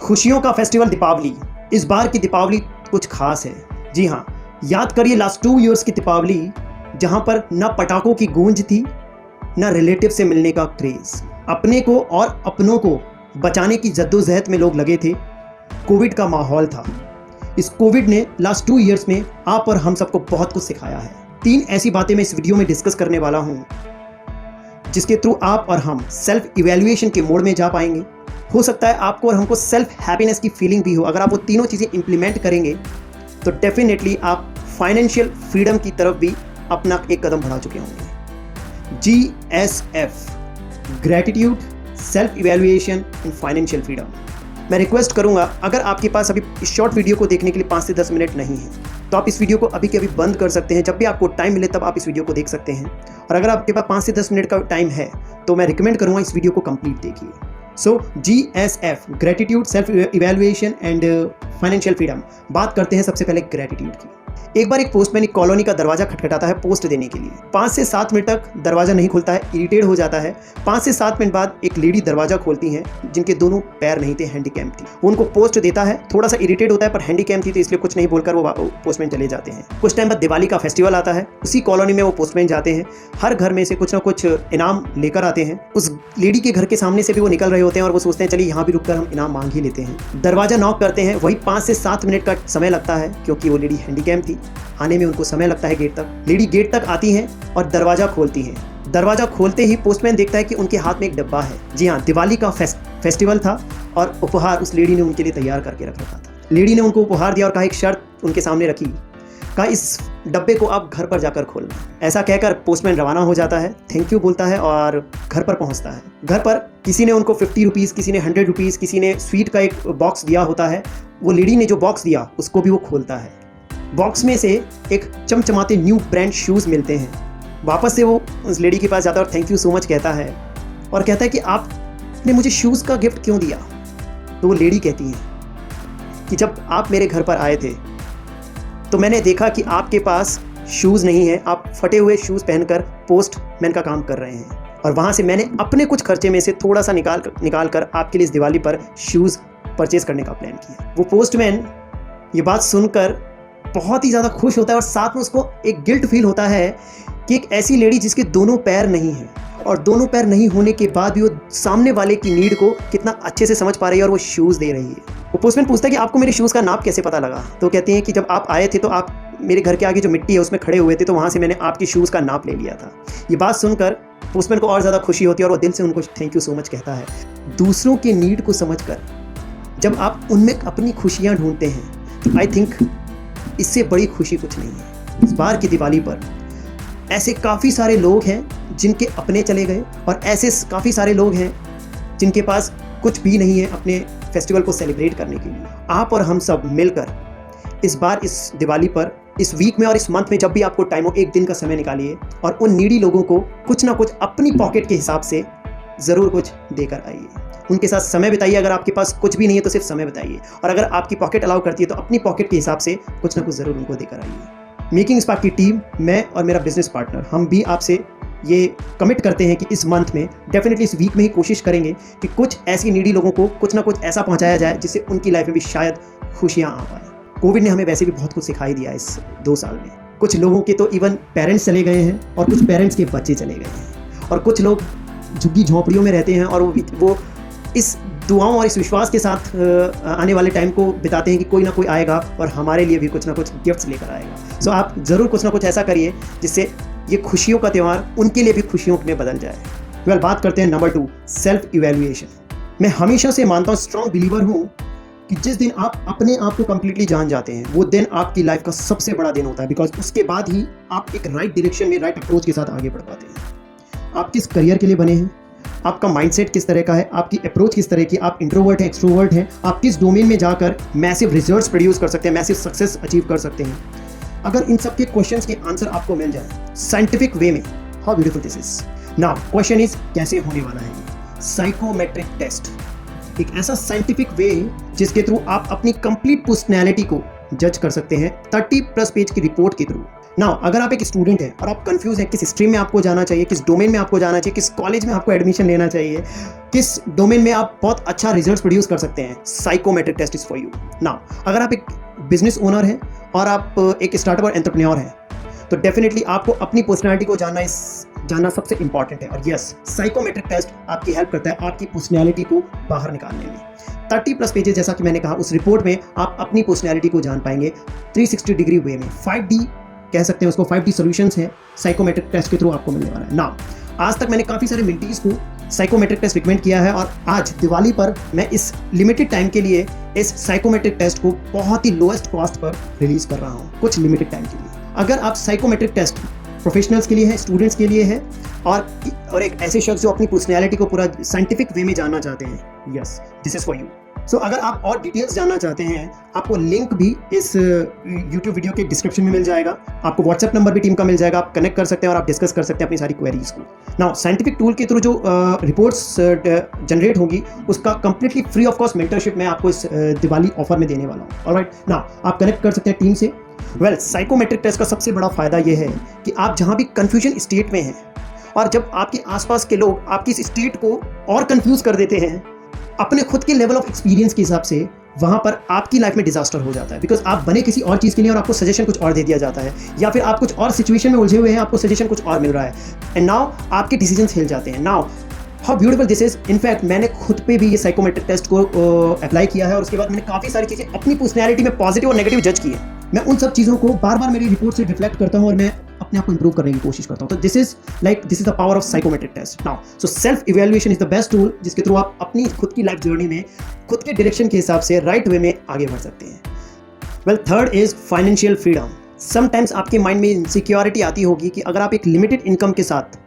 खुशियों का फेस्टिवल दीपावली। इस बार की दीपावली कुछ खास है। जी हाँ, याद करिए लास्ट 2 इयर्स की दीपावली, जहाँ पर न पटाखों की गूंज थी न रिलेटिव से मिलने का क्रेज। अपने को और अपनों को बचाने की जद्दोजहद में लोग लगे थे। कोविड का माहौल था। इस कोविड ने लास्ट 2 इयर्स में आप और हम सबको बहुत कुछ सिखाया है। 3 ऐसी बातें मैं इस वीडियो में डिस्कस करने वाला हूँ, जिसके थ्रू आप और हम सेल्फ इवैल्यूएशन के मोड में जा पाएंगे। हो सकता है आपको और हमको सेल्फ हैप्पीनेस की फीलिंग भी हो। अगर आप वो तीनों चीज़ें इंप्लीमेंट करेंगे तो डेफिनेटली आप फाइनेंशियल फ्रीडम की तरफ भी अपना एक कदम बढ़ा चुके होंगे। GSF, gratitude, self evaluation and financial freedom. मैं रिक्वेस्ट करूंगा, अगर आपके पास अभी इस शॉर्ट वीडियो को देखने के लिए 5 से 10 मिनट नहीं है तो आप इस वीडियो को अभी के अभी बंद कर सकते हैं। जब भी आपको टाइम मिले तब आप इस वीडियो को देख सकते हैं। और अगर आपके पास 5 से 10 मिनट का टाइम है तो मैं रिकमेंड करूंगा इस वीडियो को कंप्लीट देखिए। सो GSF, gratitude, self evaluation and financial freedom. बात करते हैं सबसे पहले ग्रेटिट्यूड की। एक बार एक पोस्टमैन एक कॉलोनी का दरवाजा खटखटाता है पोस्ट देने के लिए। 5 से 7 मिनट तक दरवाजा नहीं खुलता है, इरिटेट हो जाता है। 5 से 7 मिनट बाद एक लेडी दरवाजा खोलती हैं, जिनके दोनों पैर नहीं थे, हैंडीकैप थी। वो उनको पोस्ट देता है, थोड़ा सा इरिटेट होता है, पर हैंडीकैप थी तो इसलिए कुछ नहीं बोलकर वो पोस्टमैन चले जाते हैं। कुछ टाइम बाद दिवाली का फेस्टिवल आता है। उसी कॉलोनी में वो पोस्टमैन जाते हैं, हर घर में से कुछ ना कुछ इनाम लेकर आते हैं। उस लेडी के घर के सामने से भी वो निकल रहे होते हैं और वो सोचते हैं चलिए यहाँ भी रुककर हम इनाम मांग ही लेते हैं। दरवाजा नॉक करते हैं, वही 5 से 7 मिनट का समय लगता है, क्योंकि वो लेडी हैंडीकैप थी। आने में उनको समय लगता है गेट तक। लेडी गेट तक आती हैं और दरवाजा खोलती हैं। दरवाजा खोलते ही पोस्टमैन देखता है कि उनके हाथ में एक डब्बा है। जी हाँ, दिवाली का फेस्टिवल था और उपहार उस लेडी ने उनके लिए तैयार करके रख रखा था। लेडी ने उनको उपहार दिया और कहा, एक शर्त उनके सामने रखी, कहा इस डब्बे को आप घर पर जाकर खोलना। ऐसा कहकर पोस्टमैन रवाना हो जाता है, थैंक यू बोलता है और घर पर पहुंचता है। घर पर किसी ने उनको 50 रुपीज़, किसी ने 100 रुपीज़, किसी ने स्वीट का एक बॉक्स दिया होता है। वो लेडी ने जो बॉक्स दिया उसको भी वो खोलता है। बॉक्स में से एक चमचमाते न्यू ब्रांड शूज़ मिलते हैं। वापस से वो उस लेडी के पास जाता है और थैंक यू सो मच कहता है और कहता है कि आपने मुझे शूज़ का गिफ्ट क्यों दिया। तो वो लेडी कहती है कि जब आप मेरे घर पर आए थे तो मैंने देखा कि आपके पास शूज़ नहीं है, आप फटे हुए शूज़ पहनकर पोस्टमैन का काम कर रहे हैं, और वहाँ से मैंने अपने कुछ खर्चे में से थोड़ा सा निकाल कर आपके लिए इस दिवाली पर शूज़ परचेज़ करने का प्लान किया। वो पोस्टमैन ये बात सुनकर बहुत ही ज़्यादा खुश होता है और साथ में उसको एक गिल्ट फील होता है कि एक ऐसी लेडी जिसके दोनों पैर नहीं हैं और दोनों पैर नहीं होने के बाद भी वो सामने वाले की नीड को कितना अच्छे से समझ पा रही है और वो शूज़ दे रही है। वो पोस्टमैन पूछता है कि आपको मेरे शूज़ का नाप कैसे पता लगा। तो कहते हैं कि जब आप आए थे तो आप मेरे घर के आगे जो मिट्टी है उसमें खड़े हुए थे, तो वहाँ से मैंने आपकी शूज़ का नाप ले लिया था। ये बात सुनकर पोस्टमैन को और ज़्यादा खुशी होती है और वो दिल से उनको थैंक यू सो मच कहता है। दूसरों के नीड को समझ कर जब आप उनमें अपनी खुशियाँ ढूंढते हैं तो आई थिंक इससे बड़ी खुशी कुछ नहीं है। इस बार की दिवाली पर ऐसे काफ़ी सारे लोग हैं जिनके अपने चले गए और ऐसे काफ़ी सारे लोग हैं जिनके पास कुछ भी नहीं है अपने फेस्टिवल को सेलिब्रेट करने के लिए। आप और हम सब मिलकर इस बार इस दिवाली पर, इस वीक में और इस मंथ में जब भी आपको टाइम हो, एक दिन का समय निकालिए और उन नीडी लोगों को कुछ ना कुछ अपनी पॉकेट के हिसाब से ज़रूर कुछ देकर आइए। उनके साथ समय बिताइए। अगर आपके पास कुछ भी नहीं है तो सिर्फ समय बिताइए, और अगर आपकी पॉकेट अलाउ करती है तो अपनी पॉकेट के हिसाब से कुछ ना कुछ ज़रूर उनको देकर आइए। मेकिंग स्पार्क की टीम, मैं और मेरा बिजनेस पार्टनर, हम भी आपसे ये कमिट करते हैं कि इस मंथ में, डेफिनेटली इस वीक में ही कोशिश करेंगे कि कुछ ऐसी नीडी लोगों को कुछ ना कुछ ऐसा पहुँचाया जाए जिससे उनकी लाइफ में भी शायद खुशियाँ आ पाए। कोविड ने हमें वैसे भी बहुत कुछ सिखाई दिया इस 2 साल में। कुछ लोगों के तो इवन पेरेंट्स चले गए हैं और कुछ पेरेंट्स के बच्चे चले गए हैं, और कुछ लोग झुग्गी झोंपड़ियों में रहते हैं और वो इस दुआओं और इस विश्वास के साथ आने वाले टाइम को बिताते हैं कि कोई ना कोई आएगा और हमारे लिए भी कुछ ना कुछ गिफ्ट्स लेकर आएगा। सो आप ज़रूर कुछ ना कुछ ऐसा करिए जिससे ये खुशियों का त्यौहार उनके लिए भी खुशियों में बदल जाए। बात करते हैं नंबर 2, सेल्फ इवैल्यूएशन। मैं हमेशा से मानता हूँ, स्ट्रॉन्ग बिलीवर हूँ कि जिस दिन आप अपने आप को कंप्लीटली जान जाते हैं वो दिन आपकी लाइफ का सबसे बड़ा दिन होता है, बिकॉज उसके बाद ही आप एक राइट डायरेक्शन में, राइट अप्रोच के साथ आगे बढ़ पाते हैं। आप किस करियर के लिए बने हैं, आपका माइंडसेट किस तरह का है, आपकी अप्रोच किस तरह की, आप इंट्रोवर्ट हैं, एक्सट्रोवर्ट हैं, आप किस डोमेन में जाकर मैसिव रिजल्ट्स प्रोड्यूस कर सकते हैं, मैसिव सक्सेस अचीव कर सकते हैं। अगर इन सब के क्वेश्चंस के आंसर आपको मिल जाए साइंटिफिक वे में, how beautiful this is. Now question is, कैसे होने वाला है साइकोमेट्रिक टेस्ट। एक ऐसा साइंटिफिक वे जिसके थ्रू आप अपनी कंप्लीट पर्सनैलिटी को जज कर सकते हैं 30+ पेज की रिपोर्ट के थ्रू। नाउ अगर आप एक स्टूडेंट हैं और आप कंफ्यूज हैं किस स्ट्रीम में आपको जाना चाहिए, किस डोमेन में आपको जाना चाहिए, किस कॉलेज में आपको एडमिशन लेना चाहिए, किस डोमेन में आप बहुत अच्छा रिजल्ट प्रोड्यूस कर सकते हैं, psychometric test is for you. Now अगर आप एक बिजनेस ओनर हैं और आप एक स्टार्टअप और एंटरप्रेन्योर हैं तो डेफिनेटली आपको अपनी पर्सनैलिटी को जानना सबसे इंपॉर्टेंट है। और यस, साइकोमेट्रिक टेस्ट आपकी हेल्प करता है आपकी पर्सनैलिटी को बाहर निकालने में। 30+ पेजेस, जैसा कि मैंने कहा, उस रिपोर्ट में आप अपनी पर्सनैलिटी को जान पाएंगे 360 डिग्री वे में। 5D कह सकते हैं उसको, 5D सॉल्यूशंस हैं साइकोमेट्रिक टेस्ट के थ्रू आपको मिलने वाला है। नाउ आज तक मैंने काफ़ी सारे मेंटीज को साइकोमेट्रिक टेस्ट रिकमेंड किया है और आज दिवाली पर मैं इस लिमिटेड टाइम के लिए इस साइकोमेट्रिक टेस्ट को बहुत ही लोएस्ट कॉस्ट पर रिलीज कर रहा हूँ, कुछ लिमिटेड टाइम के लिए। अगर आप साइकोमेट्रिक टेस्ट प्रोफेशनल्स के लिए है, स्टूडेंट्स के लिए है और एक ऐसे शख्स जो अपनी पर्सनैलिटी को पूरा साइंटिफिक वे में जानना चाहते हैं, yes, this is for you. So अगर आप और डिटेल्स जानना चाहते हैं, आपको लिंक भी इस YouTube वीडियो के डिस्क्रिप्शन में मिल जाएगा। आपको व्हाट्सएप नंबर भी टीम का मिल जाएगा, आप कनेक्ट कर सकते हैं और आप डिस्कस कर सकते हैं अपनी सारी क्वेरीज को। नाउ साइंटिफिक टूल के थ्रू जो रिपोर्ट्स जनरेट होगी उसका completely free of cost mentorship मैं आपको इस दिवाली ऑफर में देने वाला हूँ। ऑलराइट, नाउ आप कनेक्ट कर सकते हैं टीम से। वेल, साइकोमेट्रिक टेस्ट का सबसे बड़ा फायदा यह है कि आप जहाँ भी कन्फ्यूजन स्टेट में हैं और जब आपके आसपास के लोग आपकी इस स्टेट को और कंफ्यूज कर देते हैं अपने खुद के लेवल ऑफ एक्सपीरियंस के हिसाब से, वहाँ पर आपकी लाइफ में डिजास्टर हो जाता है। बिकॉज आप बने किसी और चीज़ के लिए और आपको सजेशन कुछ और दे दिया जाता है, या फिर आप कुछ और सिचुएशन में उलझे हुए हैं, आपको सजेशन कुछ और मिल रहा है एंड नाउ आपके डिसीजंस हिल जाते हैं। Now how beautiful this is. In fact मैंने खुद पे भी ये साइकोमेट्रिक टेस्ट को अप्लाई किया है और उसके बाद मैंने काफ़ी सारी चीज़ें अपनी पर्सनैलिटी में पॉजिटिव और नेगेटिव जज की है। मैं उन सब चीज़ों को बार बार मेरी रिपोर्ट से रिफ्लेक्ट करता हूँ और मैं अपने आप को इंप्रूव करने की कोशिश करता हूँ। तो this is the power of psychometric test. Now so self evaluation is the best tool जिसके थ्रू आप अपनी खुद की लाइफ जर्नी में खुद के डायरेक्शन के हिसाब से राइट वे में आगे बढ़ सकते हैं। Well, third is financial freedom. Sometimes आपके माइंड में इनसिक्योरिटी आती होगी कि अगर आप एक लिमिटेड इनकम के साथ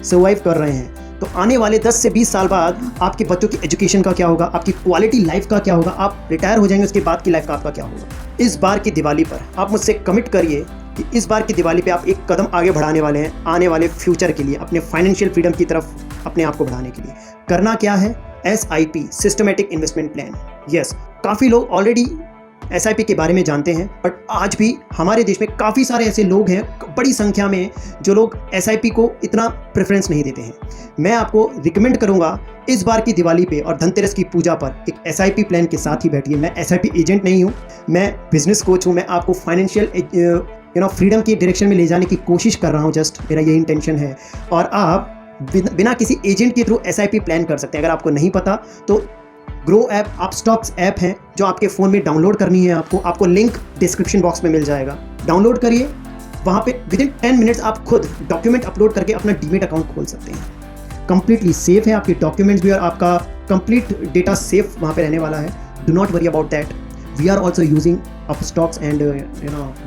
सर्वाइव कर रहे हैं तो आने वाले 10 से 20 साल बाद आपके बच्चों की एजुकेशन का क्या होगा, आपकी क्वालिटी लाइफ का क्या होगा, आप रिटायर हो जाएंगे उसके बाद की लाइफ का आपका क्या होगा। इस बार की दिवाली पर आप मुझसे कमिट करिए कि इस बार की दिवाली पे आप एक कदम आगे बढ़ाने वाले हैं आने वाले फ्यूचर के लिए, अपने फाइनेंशियल फ्रीडम की तरफ अपने आप को बढ़ाने के लिए। करना क्या है? SIP, systematic investment plan. Yes, काफ़ी लोग ऑलरेडी SIP के बारे में जानते हैं, बट आज भी हमारे देश में काफ़ी सारे ऐसे लोग हैं, बड़ी संख्या में, जो लोग SIP को इतना प्रेफरेंस नहीं देते हैं। मैं आपको रिकमेंड करूंगा इस बार की दिवाली पे और धनतेरस की पूजा पर एक SIP प्लान के साथ ही बैठिए। मैं SIP एजेंट नहीं हूँ, मैं बिजनेस कोच हूँ। मैं आपको फाइनेंशियल फ्रीडम की डायरेक्शन में ले जाने की कोशिश कर रहा हूँ, जस्ट मेरा यही इंटेंशन है। और आप बिना किसी एजेंट के थ्रू SIP प्लान कर सकते हैं। अगर आपको नहीं पता तो ग्रो ऐप, आप स्टॉक्स ऐप है जो आपके फ़ोन में डाउनलोड करनी है आपको लिंक डिस्क्रिप्शन बॉक्स में मिल जाएगा। डाउनलोड करिए, वहाँ पे विदिन 10 मिनट्स आप खुद डॉक्यूमेंट अपलोड करके अपना डीमेट अकाउंट खोल सकते हैं। कंप्लीटली सेफ है, आपके डॉक्यूमेंट्स भी और आपका कंप्लीट डेटा सेफ वहाँ पे रहने वाला है। Do not worry about that. We are also using stocks and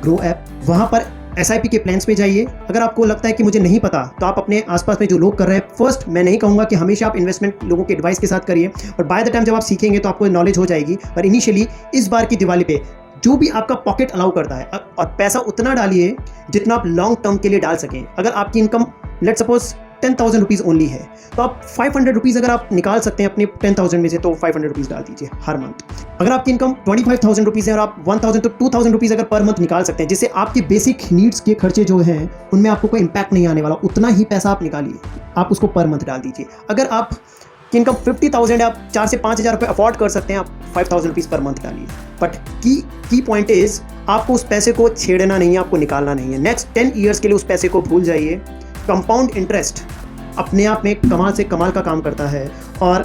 Groww app. वहाँ पर SIP के प्लान्स पे जाइए। अगर आपको लगता है कि मुझे नहीं पता तो आप अपने आसपास में जो लोग कर रहे हैं, फर्स्ट मैं नहीं कहूँगा कि हमेशा आप इन्वेस्टमेंट लोगों के एडवाइस के साथ करिए, बट बाय द टाइम जब आप सीखेंगे तो आपको नॉलेज हो जाएगी। पर इनिशियली इस बार की दिवाली पे जो भी आपका पॉकेट अलाउ करता है, और पैसा उतना डालिए जितना आप लॉन्ग टर्म के लिए डाल सकें। अगर आपकी income let suppose 10,000 rupees only है तो आप 500 रुपीज़ अगर आप निकाल सकते हैं अपने 10,000 में से, तो 500 रुपीज़ डाल दीजिए हर मंथ। अगर आपकी इनकम 25,000 रुपीज़ है और आप 1,000 तो 2,000 रुपीज़ अगर पर मंथ निकाल सकते हैं, जिससे आपकी बेसिक नीड्स के खर्चे जो हैं उनमें आपको कोई इंपैक्ट नहीं आने वाला, उतना ही पैसा आप निकालिए, आप उसको पर मंथ डाल दीजिए। अगर आप की इनकम 50,000 है, आप 4 से 5,000 रुपये अफोर्ड कर सकते हैं, आप 5,000 रुपीज़ पर मंथ डालिए। बट की पॉइंट इज़ आपको उस पैसे को छेड़ना नहीं है, आपको निकालना नहीं है। नेक्स्ट 10 ईयर्स के लिए उस पैसे को भूल जाइए। कंपाउंड इंटरेस्ट अपने आप में कमाल से कमाल का काम करता है। और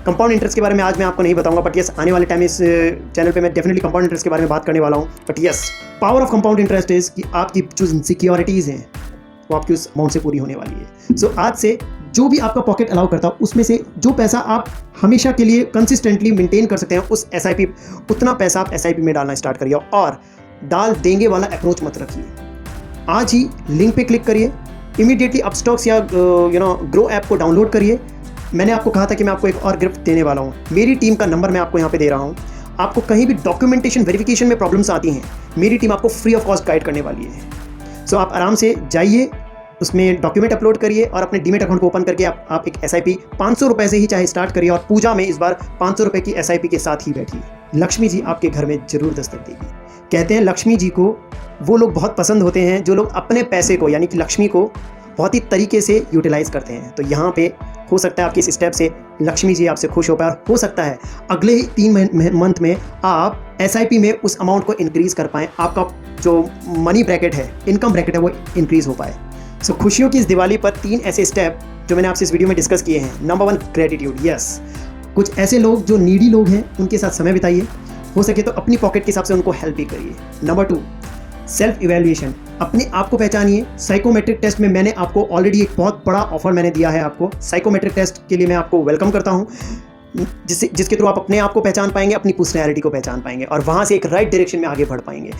कंपाउंड इंटरेस्ट के बारे में आज मैं आपको नहीं बताऊंगा, बट यस, आने वाले टाइम इस चैनल पे मैं डेफिनेटली कंपाउंड इंटरेस्ट के बारे में बात करने वाला हूँ। But yes, power of compound interest is कि आपकी जो इनसिक्योरिटीज़ हैं वो आपकी उस अमाउंट से पूरी होने वाली है। सो आज से जो भी आपका पॉकेट अलाउ करता है उसमें से जो पैसा आप हमेशा के लिए कंसिस्टेंटली मेंटेन कर सकते हैं, उस SIP उतना पैसा आप SIP में डालना स्टार्ट करिए। और डाल देंगे वाला अप्रोच मत रखिए। आज ही लिंक पे क्लिक करिए, इमीडिएटली अपस्टॉक्स या ग्रो ऐप को डाउनलोड करिए। मैंने आपको कहा था कि मैं आपको एक और गिफ्ट देने वाला हूँ। मेरी टीम का नंबर मैं आपको यहाँ पे दे रहा हूँ। आपको कहीं भी डॉक्यूमेंटेशन वेरिफिकेशन में प्रॉब्लम्स आती हैं, मेरी टीम आपको फ्री ऑफ कॉस्ट गाइड करने वाली है। सो आप आराम से जाइए, उसमें डॉक्यूमेंट अपलोड करिए और अपने डीमेट अकाउंट को ओपन करके आप एक SIP 500 रुपये से ही चाहे स्टार्ट करिए। और पूजा में इस बार 500 रुपये की SIP के साथ ही बैठिए। लक्ष्मी जी आपके घर में जरूर दस्तक देगी। कहते हैं लक्ष्मी जी को वो लोग बहुत पसंद होते हैं जो लोग अपने पैसे को यानी कि लक्ष्मी को बहुत ही तरीके से यूटिलाइज़ करते हैं। तो यहाँ पे हो सकता है आपकी इस स्टेप से लक्ष्मी जी आपसे खुश हो पाए, और हो सकता है अगले ही 3 मंथ में आप SIP में उस अमाउंट को इंक्रीज़ कर पाएँ, आपका जो मनी ब्रैकेट है, इनकम ब्रैकेट है, वो इंक्रीज़ हो पाए। सो खुशियों की इस दिवाली पर 3 ऐसे स्टेप जो मैंने आपसे इस वीडियो में डिस्कस किए हैं। Number 1, gratitude. यस, कुछ ऐसे लोग जो नीडी लोग हैं उनके साथ समय बिताइए, हो सके तो अपनी पॉकेट के हिसाब से उनको हेल्प भी करिए। नंबर 2, सेल्फ इवैल्यूएशन, अपने आप को पहचानिए। साइकोमेट्रिक टेस्ट में मैंने आपको ऑलरेडी एक बहुत बड़ा ऑफर मैंने दिया है आपको। साइकोमेट्रिक टेस्ट के लिए मैं आपको वेलकम करता हूँ, जिसके थ्रू आप अपने आप को पहचान पाएंगे, अपनी पर्सनैलिटी को पहचान पाएंगे और वहाँ से एक राइट डायरेक्शन में आगे बढ़ पाएंगे।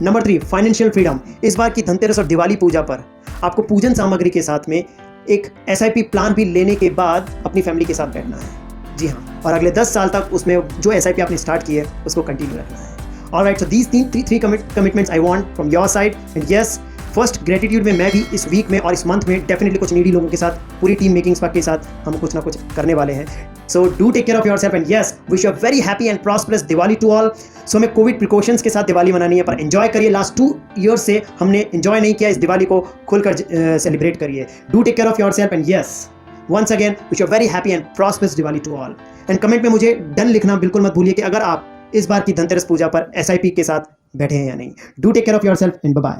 Number 3, financial freedom. इस बार की धनतेरस और दिवाली पूजा पर आपको पूजन सामग्री के साथ में एक SIP प्लान भी लेने के बाद अपनी फैमिली के साथ बैठना है। जी हाँ, और अगले 10 साल तक उसमें जो SIP आपने स्टार्ट की है उसको कंटिन्यू रखना है। Alright, so these three commitments I want from your side. And yes, first gratitude में मैं भी इस वीक में और इस मंथ में डेफिनेटली कुछ नीडी लोगों के साथ, पूरी टीम मेकिंग स्पार्क के साथ हम कुछ ना कुछ करने वाले हैं। So do take care of your self and yes, wish you a very happy and prosperous Diwali to all. So हमें कोविड प्रिकॉशंस के साथ दिवाली मनानी है, पर एंजॉय करिए। लास्ट 2 ईयर्स से हमने एंजॉय नहीं किया, इस दिवाली को खुलकर सेलिब्रेट करिए। Do take care of your self and yes, once again wish you a very happy and prosperous Diwali to all. And comment में मुझे डन लिखना बिल्कुल मत भूलिए कि अगर आप इस बार की धनतेरस पूजा पर SIP के साथ बैठे हैं या नहीं। Do take care of your self and bye bye.